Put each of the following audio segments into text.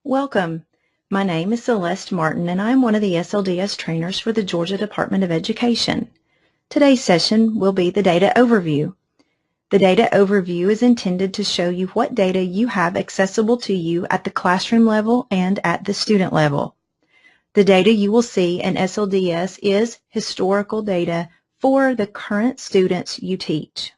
Welcome. My name is Celeste Martin and I am one of the SLDS trainers for the Georgia Department of Education. Today's session will be the data overview. The data overview is intended to show you what data you have accessible to you at the classroom level and at the student level. The data you will see in SLDS is historical data for the current students you teach.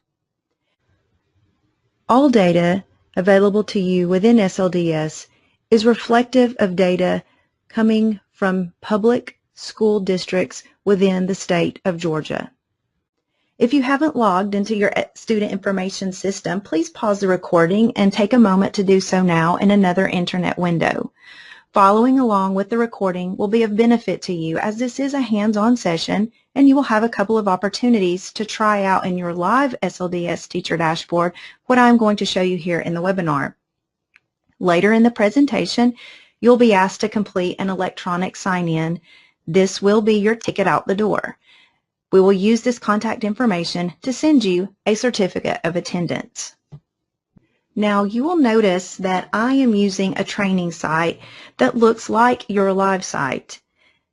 All data available to you within SLDS is reflective of data coming from public school districts within the state of Georgia. If you haven't logged into your student information system, please pause the recording and take a moment to do so now in another internet window. Following along with the recording will be of benefit to you as this is a hands-on session and you will have a couple of opportunities to try out in your live SLDS teacher dashboard what I'm going to show you here in the webinar. Later in the presentation, you'll be asked to complete an electronic sign-in. This will be your ticket out the door. We will use this contact information to send you a certificate of attendance. Now you will notice that I am using a training site that looks like your live site.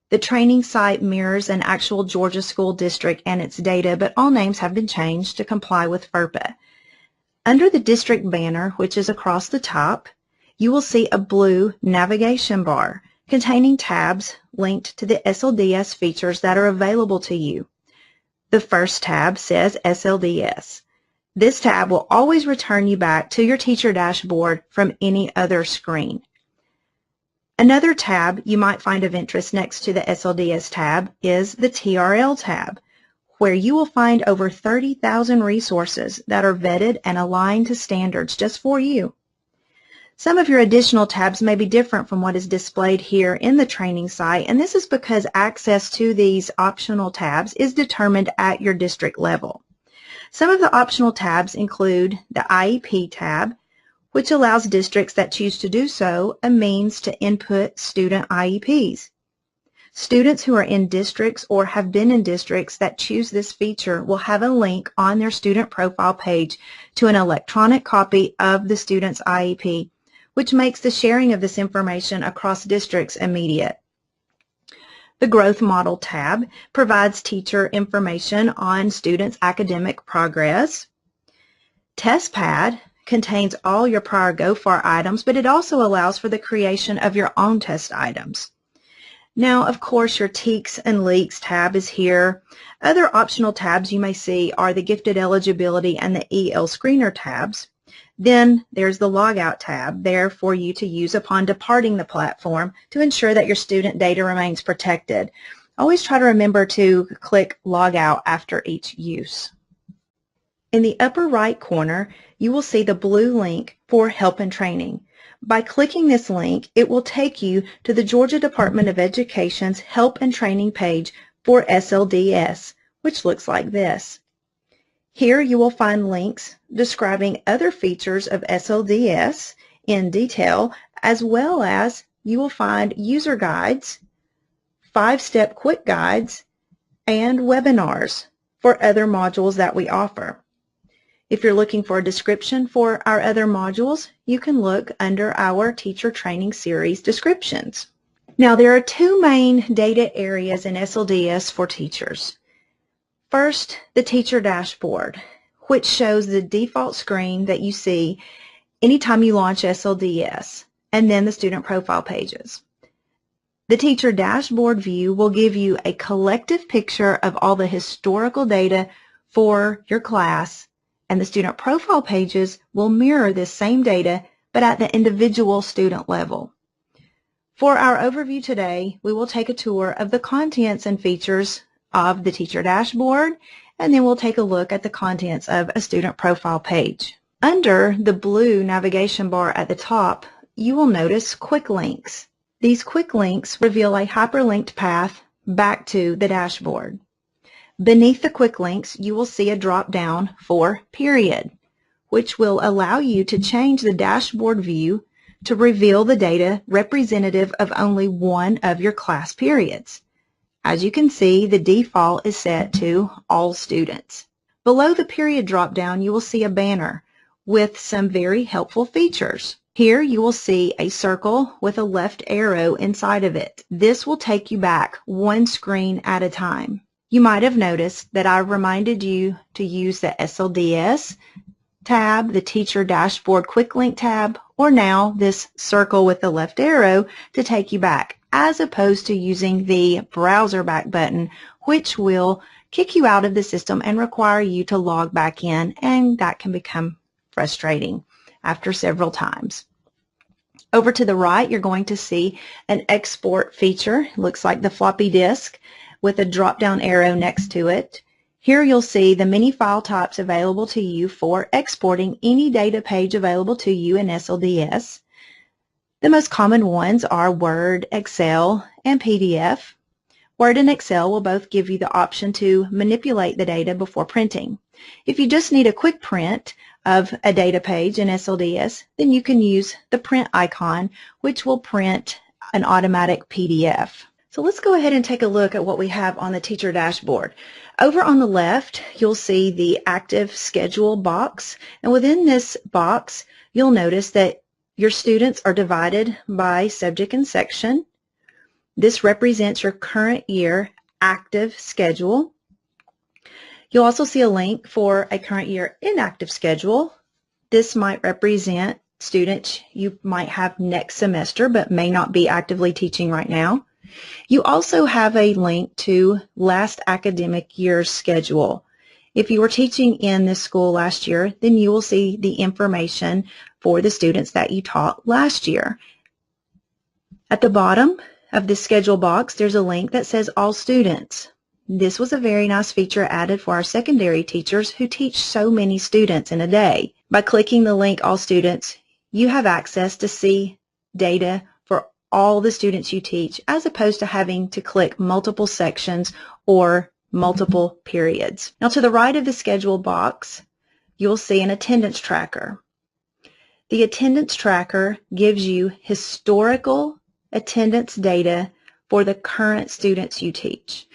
The training site mirrors an actual Georgia school district and its data, but all names have been changed to comply with FERPA. Under the district banner, which is across the top, you will see a blue navigation bar containing tabs linked to the SLDS features that are available to you. The first tab says SLDS. This tab will always return you back to your teacher dashboard from any other screen. Another tab you might find of interest next to the SLDS tab is the TRL tab, where you will find over 30,000 resources that are vetted and aligned to standards just for you. Some of your additional tabs may be different from what is displayed here in the training site, and this is because access to these optional tabs is determined at your district level. Some of the optional tabs include the IEP tab, which allows districts that choose to do so a means to input student IEPs. Students who are in districts or have been in districts that choose this feature will have a link on their student profile page to an electronic copy of the student's IEP, which makes the sharing of this information across districts immediate. The Growth Model tab provides teacher information on students' academic progress. TestPad contains all your prior GoFar items, but it also allows for the creation of your own test items. Now, of course, your TEKS and LEAKS tab is here. Other optional tabs you may see are the Gifted Eligibility and the EL Screener tabs. Then there's the Logout tab there for you to use upon departing the platform to ensure that your student data remains protected. Always try to remember to click Logout after each use. In the upper right corner, you will see the blue link for Help and Training. By clicking this link, it will take you to the Georgia Department of Education's Help and Training page for SLDS, which looks like this. Here you will find links describing other features of SLDS in detail, as well as you will find user guides, 5-step quick guides, and webinars for other modules that we offer. If you're looking for a description for our other modules, you can look under our teacher training series descriptions. Now there are two main data areas in SLDS for teachers. First, the teacher dashboard, which shows the default screen that you see anytime you launch SLDS, and then the student profile pages. The teacher dashboard view will give you a collective picture of all the historical data for your class, and the student profile pages will mirror this same data, but at the individual student level. For our overview today, we will take a tour of the contents and features of the teacher dashboard, and then we'll take a look at the contents of a student profile page. Under the blue navigation bar at the top, you will notice quick links. These quick links reveal a hyperlinked path back to the dashboard. Beneath the quick links, you will see a drop down for Period, which will allow you to change the dashboard view to reveal the data representative of only one of your class periods. As you can see, the default is set to all students. Below the period drop-down, you will see a banner with some very helpful features. Here you will see a circle with a left arrow inside of it. This will take you back one screen at a time. You might have noticed that I reminded you to use the SLDS tab, the Teacher Dashboard Quick Link tab, or now this circle with the left arrow to take you back, as opposed to using the browser back button, which will kick you out of the system and require you to log back in, and that can become frustrating after several times. Over to the right, you're going to see an export feature. It looks like the floppy disk with a drop-down arrow next to it. Here you'll see the many file types available to you for exporting any data page available to you in SLDS. The most common ones are Word, Excel, and PDF. Word and Excel will both give you the option to manipulate the data before printing. If you just need a quick print of a data page in SLDS, then you can use the print icon, which will print an automatic PDF. So let's go ahead and take a look at what we have on the teacher dashboard. Over on the left, you'll see the active schedule box, and within this box, you'll notice that your students are divided by subject and section. This represents your current year active schedule. You'll also see a link for a current year inactive schedule. This might represent students you might have next semester but may not be actively teaching right now. You also have a link to last academic year's schedule. If you were teaching in this school last year, then you will see the information for the students that you taught last year. At the bottom of the schedule box, there's a link that says All Students. This was a very nice feature added for our secondary teachers who teach so many students in a day. By clicking the link All Students, you have access to see data for all the students you teach, as opposed to having to click multiple sections or multiple periods. Now, to the right of the schedule box, you'll see an attendance tracker. The attendance tracker gives you historical attendance data for the current students you teach.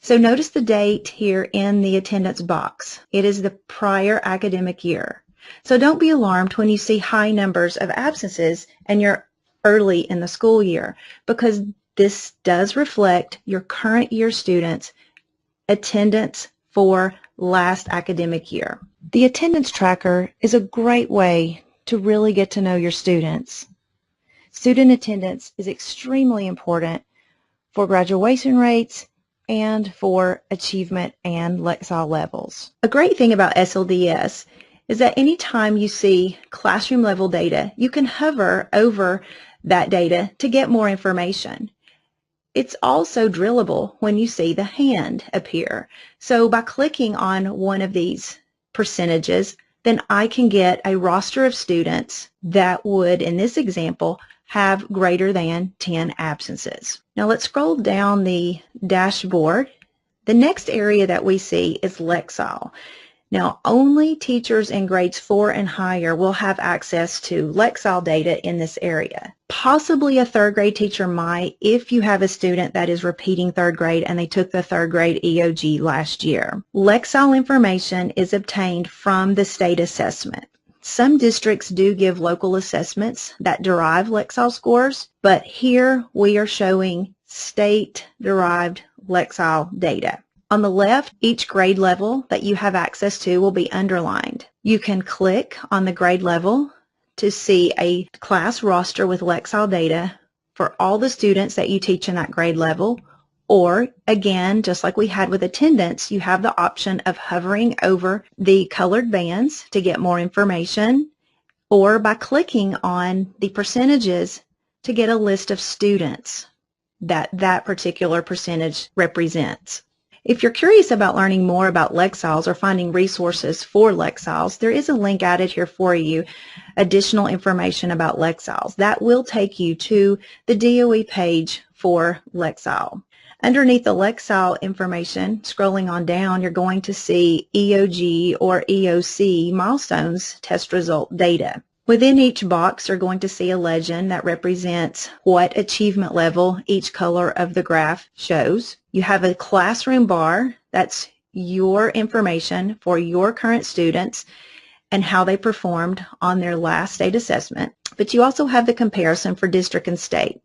So notice the date here in the attendance box. It is the prior academic year. So don't be alarmed when you see high numbers of absences and you're early in the school year, because this does reflect your current year students' attendance for last academic year. The attendance tracker is a great way to really get to know your students. Student attendance is extremely important for graduation rates and for achievement and Lexile levels. A great thing about SLDS is that anytime you see classroom level data, you can hover over that data to get more information. It's also drillable when you see the hand appear. So by clicking on one of these percentages, then I can get a roster of students that would, in this example, have greater than 10 absences. Now let's scroll down the dashboard. The next area that we see is Lexile. Now, only teachers in grades 4 and higher will have access to Lexile data in this area. Possibly a third grade teacher might, if you have a student that is repeating third grade and they took the third grade EOG last year. Lexile information is obtained from the state assessment. Some districts do give local assessments that derive Lexile scores, but here we are showing state-derived Lexile data. On the left, each grade level that you have access to will be underlined. You can click on the grade level to see a class roster with Lexile data for all the students that you teach in that grade level, or again, just like we had with attendance, you have the option of hovering over the colored bands to get more information, or by clicking on the percentages to get a list of students that that particular percentage represents. If you're curious about learning more about Lexiles or finding resources for Lexiles, there is a link added here for you, additional information about Lexiles. That will take you to the DOE page for Lexile. Underneath the Lexile information, scrolling on down, you're going to see EOG or EOC milestones test result data. Within each box, you're going to see a legend that represents what achievement level each color of the graph shows. You have a classroom bar, that's your information for your current students, and how they performed on their last state assessment, but you also have the comparison for district and state.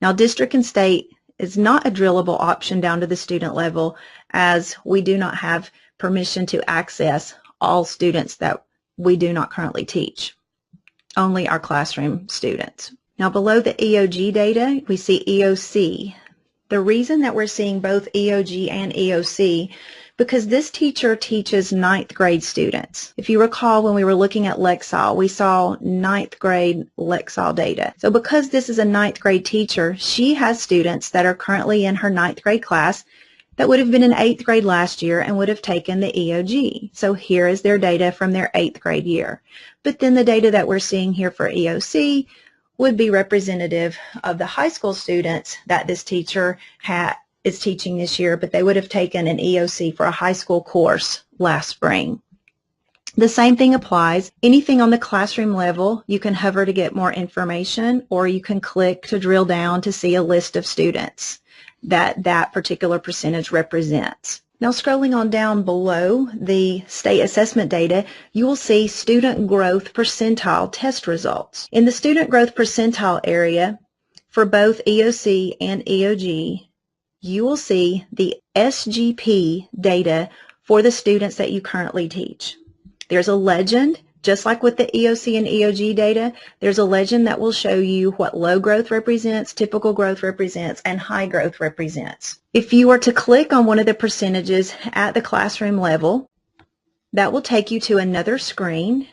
Now, district and state is not a drillable option down to the student level, as we do not have permission to access all students that we do not currently teach, only our classroom students. Now, below the EOG data, we see EOC. The reason that we're seeing both EOG and EOC because this teacher teaches 9th grade students. If you recall, when we were looking at Lexile, we saw 9th grade Lexile data. So because this is a 9th grade teacher, she has students that are currently in her 9th grade class that would have been in 8th grade last year and would have taken the EOG. So here is their data from their 8th grade year. But then the data that we're seeing here for EOC would be representative of the high school students that this teacher is teaching this year, but they would have taken an EOC for a high school course last spring. The same thing applies. Anything on the classroom level, you can hover to get more information, or you can click to drill down to see a list of students that particular percentage represents. Now, scrolling on down below the state assessment data, you will see student growth percentile test results. In the student growth percentile area, for both EOC and EOG, you will see the SGP data for the students that you currently teach. There's a legend, just like with the EOC and EOG data, there's a legend that will show you what low growth represents, typical growth represents, and high growth represents. If you were to click on one of the percentages at the classroom level, that will take you to another screen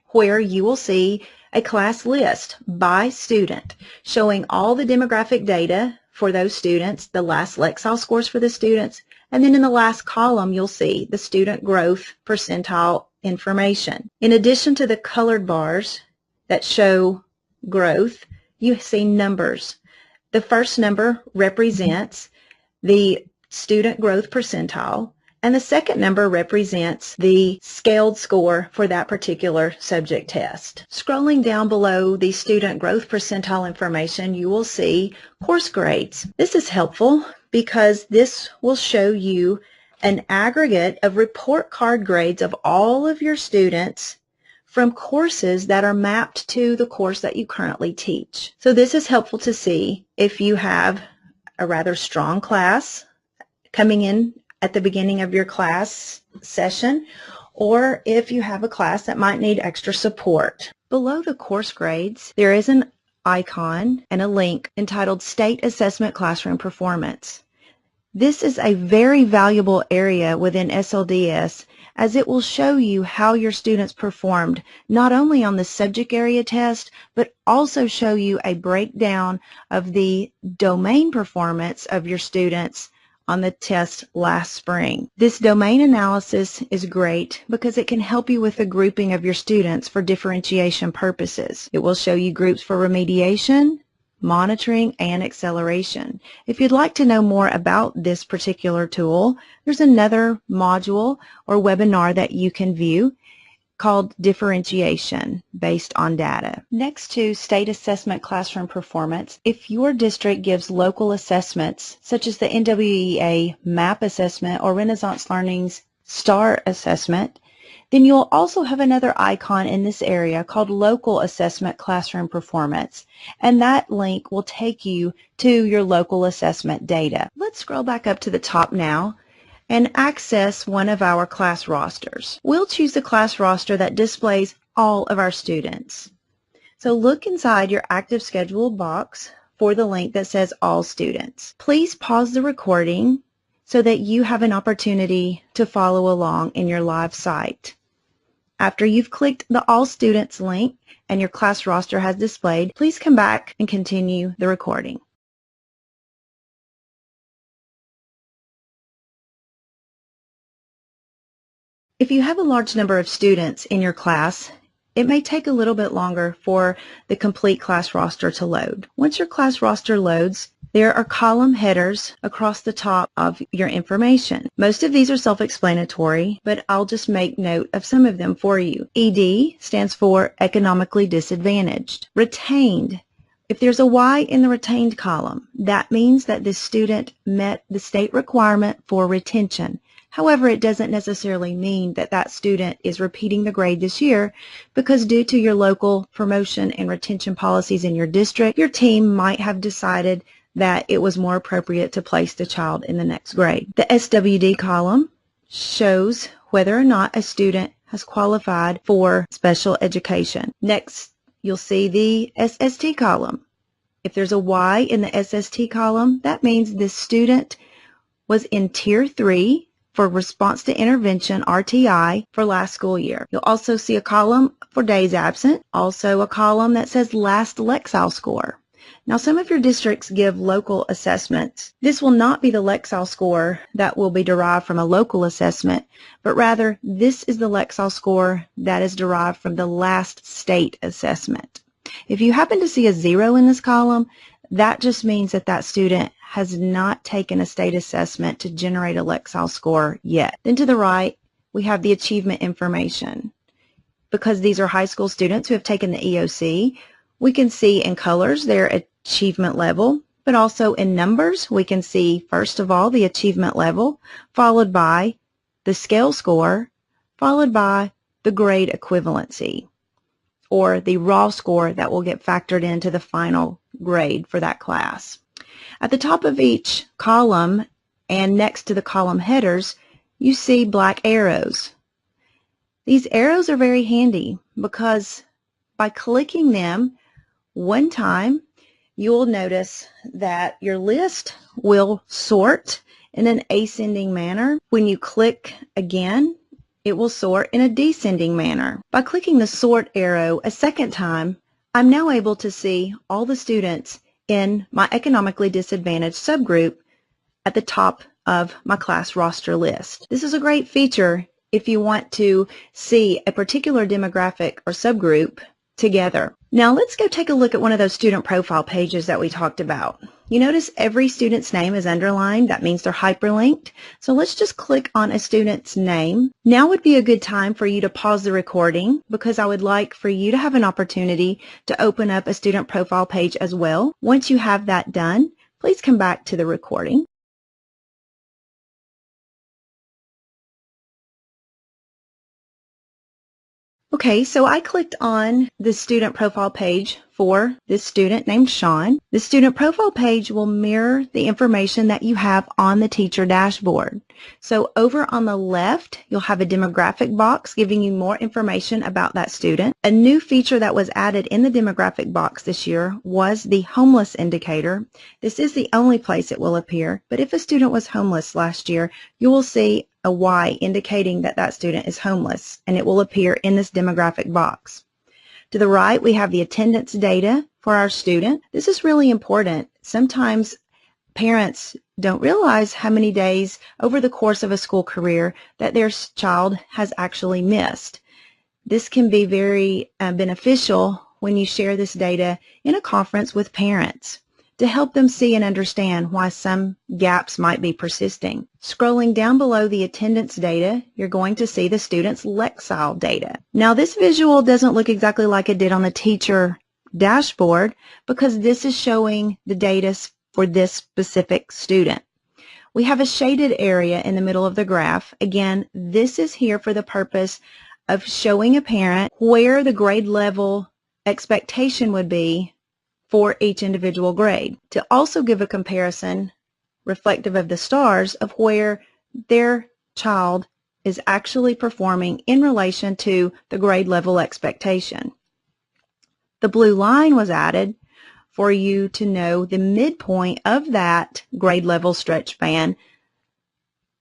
where you will see a class list by student showing all the demographic data for those students, the last Lexile scores for the students, and then in the last column you'll see the student growth percentile information. In addition to the colored bars that show growth, you see numbers. The first number represents the student growth percentile, and the second number represents the scaled score for that particular subject test. Scrolling down below the student growth percentile information, you will see course grades. This is helpful because this will show you an aggregate of report card grades of all of your students from courses that are mapped to the course that you currently teach. So this is helpful to see if you have a rather strong class coming in at the beginning of your class session, or if you have a class that might need extra support. Below the course grades, there is an icon and a link entitled State Assessment Classroom Performance. This is a very valuable area within SLDS, as it will show you how your students performed not only on the subject area test, but also show you a breakdown of the domain performance of your students on the test last spring. This domain analysis is great because it can help you with the grouping of your students for differentiation purposes. It will show you groups for remediation, monitoring, and acceleration. If you'd like to know more about this particular tool, there's another module or webinar that you can view called Differentiation based on data. Next to State Assessment Classroom Performance, if your district gives local assessments such as the NWEA MAP assessment or Renaissance Learning's STAR assessment, then you'll also have another icon in this area called Local Assessment Classroom Performance, and that link will take you to your local assessment data. Let's scroll back up to the top now and access one of our class rosters. We'll choose the class roster that displays all of our students. So look inside your active schedule box for the link that says All Students. Please pause the recording so that you have an opportunity to follow along in your live site. After you've clicked the All Students link and your class roster has displayed, please come back and continue the recording. If you have a large number of students in your class, it may take a little bit longer for the complete class roster to load. Once your class roster loads, there are column headers across the top of your information. Most of these are self-explanatory, but I'll just make note of some of them for you. ED stands for economically disadvantaged. Retained. If there's a Y in the retained column, that means that this student met the state requirement for retention. However, it doesn't necessarily mean that that student is repeating the grade this year, because due to your local promotion and retention policies in your district, your team might have decided that it was more appropriate to place the child in the next grade. The SWD column shows whether or not a student has qualified for special education. Next, you'll see the SST column. If there's a Y in the SST column, that means this student was in Tier 3 for Response to Intervention, RTI, for last school year. You'll also see a column for days absent, also a column that says last Lexile Score. Now, some of your districts give local assessments. This will not be the Lexile Score that will be derived from a local assessment, but rather this is the Lexile Score that is derived from the last state assessment. If you happen to see a 0 in this column, that just means that that student has not taken a state assessment to generate a Lexile Score yet. Then to the right, we have the achievement information. Because these are high school students who have taken the EOC, we can see in colors their achievement level, but also in numbers, we can see, first of all, the achievement level, followed by the scale score, followed by the grade equivalency, or the raw score that will get factored into the final grade for that class. At the top of each column and next to the column headers, you see black arrows. These arrows are very handy because by clicking them one time, you will notice that your list will sort in an ascending manner. When you click again, it will sort in a descending manner. By clicking the sort arrow a second time, I'm now able to see all the students in my economically disadvantaged subgroup at the top of my class roster list. This is a great feature if you want to see a particular demographic or subgroup together. Now let's go take a look at one of those student profile pages that we talked about. You notice every student's name is underlined. That means they're hyperlinked. So let's just click on a student's name. Now would be a good time for you to pause the recording because I would like for you to have an opportunity to open up a student profile page as well. Once you have that done, please come back to the recording. Okay, so I clicked on the student profile page for this student named Sean. The student profile page will mirror the information that you have on the teacher dashboard. So over on the left, you'll have a demographic box giving you more information about that student. A new feature that was added in the demographic box this year was the homeless indicator. This is the only place it will appear, but if a student was homeless last year, you will see a Y indicating that that student is homeless, and it will appear in this demographic box. To the right, we have the attendance data for our student. This is really important. Sometimes parents don't realize how many days over the course of a school career that their child has actually missed. This can be very beneficial when you share this data in a conference with parents to help them see and understand why some gaps might be persisting. Scrolling down below the attendance data, you're going to see the student's Lexile data. Now this visual doesn't look exactly like it did on the teacher dashboard because this is showing the data for this specific student. We have a shaded area in the middle of the graph. Again, this is here for the purpose of showing a parent where the grade level expectation would be for each individual grade, to also give a comparison reflective of the stars of where their child is actually performing in relation to the grade level expectation. The blue line was added for you to know the midpoint of that grade level stretch band,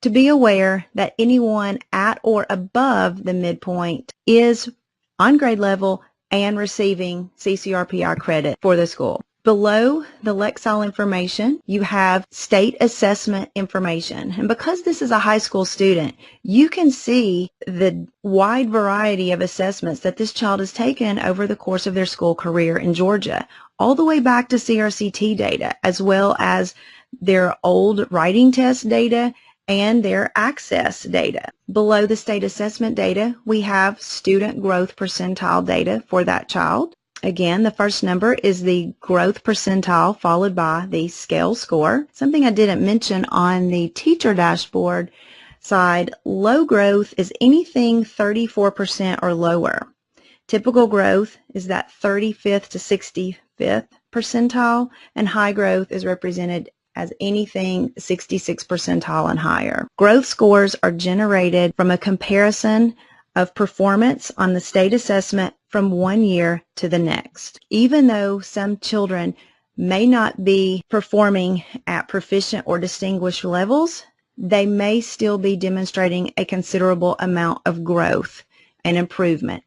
to be aware that anyone at or above the midpoint is on grade level and receiving CCRPI credit for the school. Below the Lexile information, you have state assessment information. And because this is a high school student, you can see the wide variety of assessments that this child has taken over the course of their school career in Georgia, all the way back to CRCT data, as well as their old writing test data and their access data. Below the state assessment data, we have student growth percentile data for that child. Again, the first number is the growth percentile followed by the scale score. Something I didn't mention on the teacher dashboard, side, low growth is anything 34% or lower. Typical growth is that 35th to 65th percentile, and high growth is represented as anything 66th percentile and higher. Growth scores are generated from a comparison of performance on the state assessment from one year to the next. Even though some children may not be performing at proficient or distinguished levels, they may still be demonstrating a considerable amount of growth and improvement.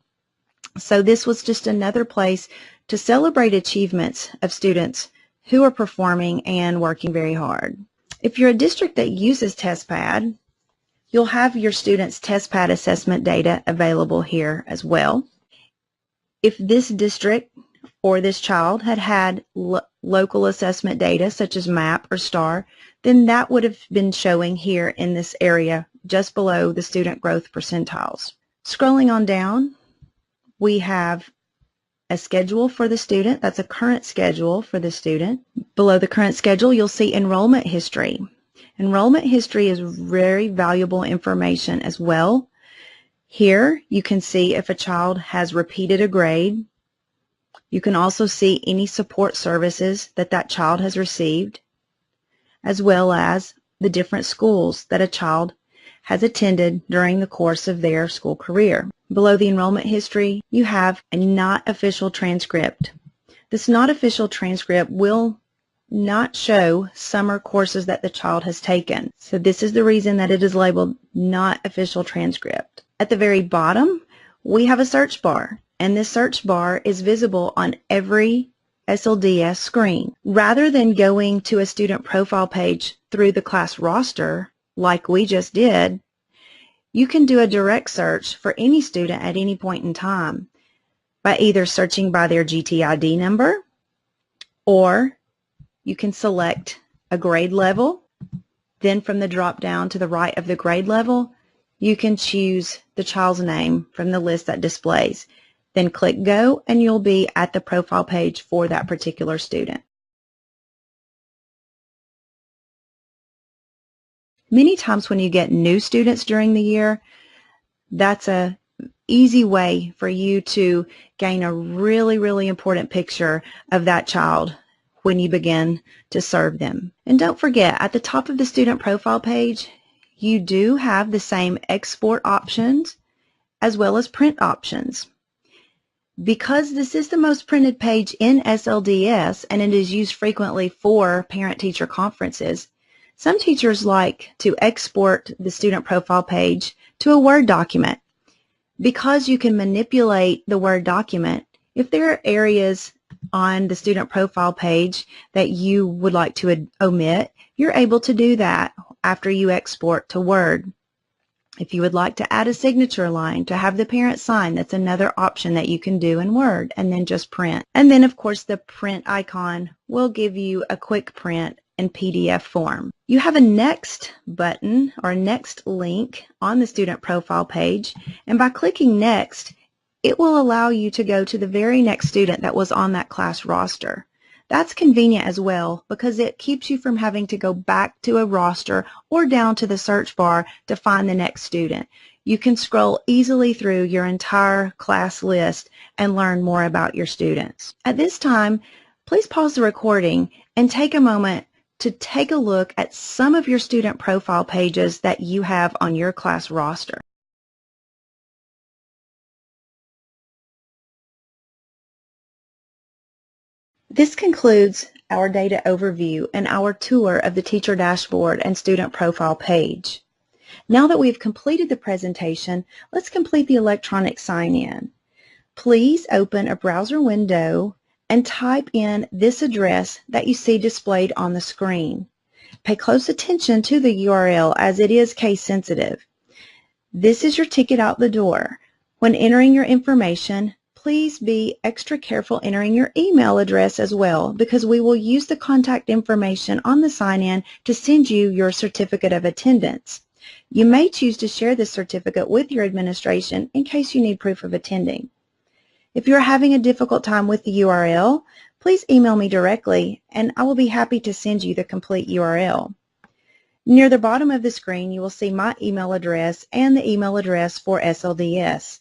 So this was just another place to celebrate achievements of students who are performing and working very hard. If you're a district that uses TestPad, you'll have your students' TestPad assessment data available here as well. If this district or this child had local assessment data such as MAP or STAR, then that would have been showing here in this area just below the student growth percentiles. Scrolling on down, we have a schedule for the student. That's a current schedule for the student. Below the current schedule, you'll see enrollment history. Enrollment history is very valuable information as well. Here, you can see if a child has repeated a grade. You can also see any support services that that child has received, as well as the different schools that a child has attended during the course of their school career. Below the enrollment history, you have a not official transcript. This not official transcript will not show summer courses that the child has taken. So this is the reason that it is labeled not official transcript. At the very bottom, we have a search bar, and this search bar is visible on every SLDS screen. Rather than going to a student profile page through the class roster, like we just did, you can do a direct search for any student at any point in time by either searching by their GTID number, or you can select a grade level. Then from the drop down to the right of the grade level, you can choose the child's name from the list that displays. Then click Go, and you'll be at the profile page for that particular student. Many times when you get new students during the year, that's an easy way for you to gain a really important picture of that child when you begin to serve them. And don't forget, at the top of the student profile page, you do have the same export options as well as print options. Because this is the most printed page in SLDS and it is used frequently for parent-teacher conferences, some teachers like to export the student profile page to a Word document. Because you can manipulate the Word document, if there are areas on the student profile page that you would like to omit, you're able to do that after you export to Word. If you would like to add a signature line to have the parent sign, that's another option that you can do in Word, and then just print. And then, of course, the print icon will give you a quick print in PDF form. You have a Next button or a Next link on the student profile page, and by clicking Next, it will allow you to go to the very next student that was on that class roster. That's convenient as well because it keeps you from having to go back to a roster or down to the search bar to find the next student. You can scroll easily through your entire class list and learn more about your students. At this time, please pause the recording and take a moment to take a look at some of your student profile pages that you have on your class roster. This concludes our data overview and our tour of the teacher dashboard and student profile page. Now that we've completed the presentation, let's complete the electronic sign-in. Please open a browser window and type in this address that you see displayed on the screen. Pay close attention to the URL as it is case sensitive. This is your ticket out the door. When entering your information, please be extra careful entering your email address as well, because we will use the contact information on the sign-in to send you your certificate of attendance. You may choose to share this certificate with your administration in case you need proof of attending. If you're having a difficult time with the URL, please email me directly and I will be happy to send you the complete URL. Near the bottom of the screen, you will see my email address and the email address for SLDS.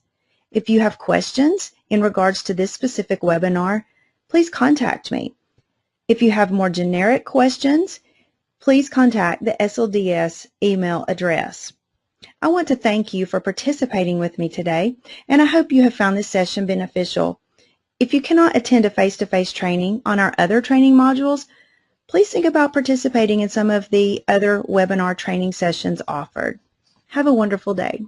If you have questions in regards to this specific webinar, please contact me. If you have more generic questions, please contact the SLDS email address. I want to thank you for participating with me today, and I hope you have found this session beneficial. If you cannot attend a face-to-face training on our other training modules, please think about participating in some of the other webinar training sessions offered. Have a wonderful day.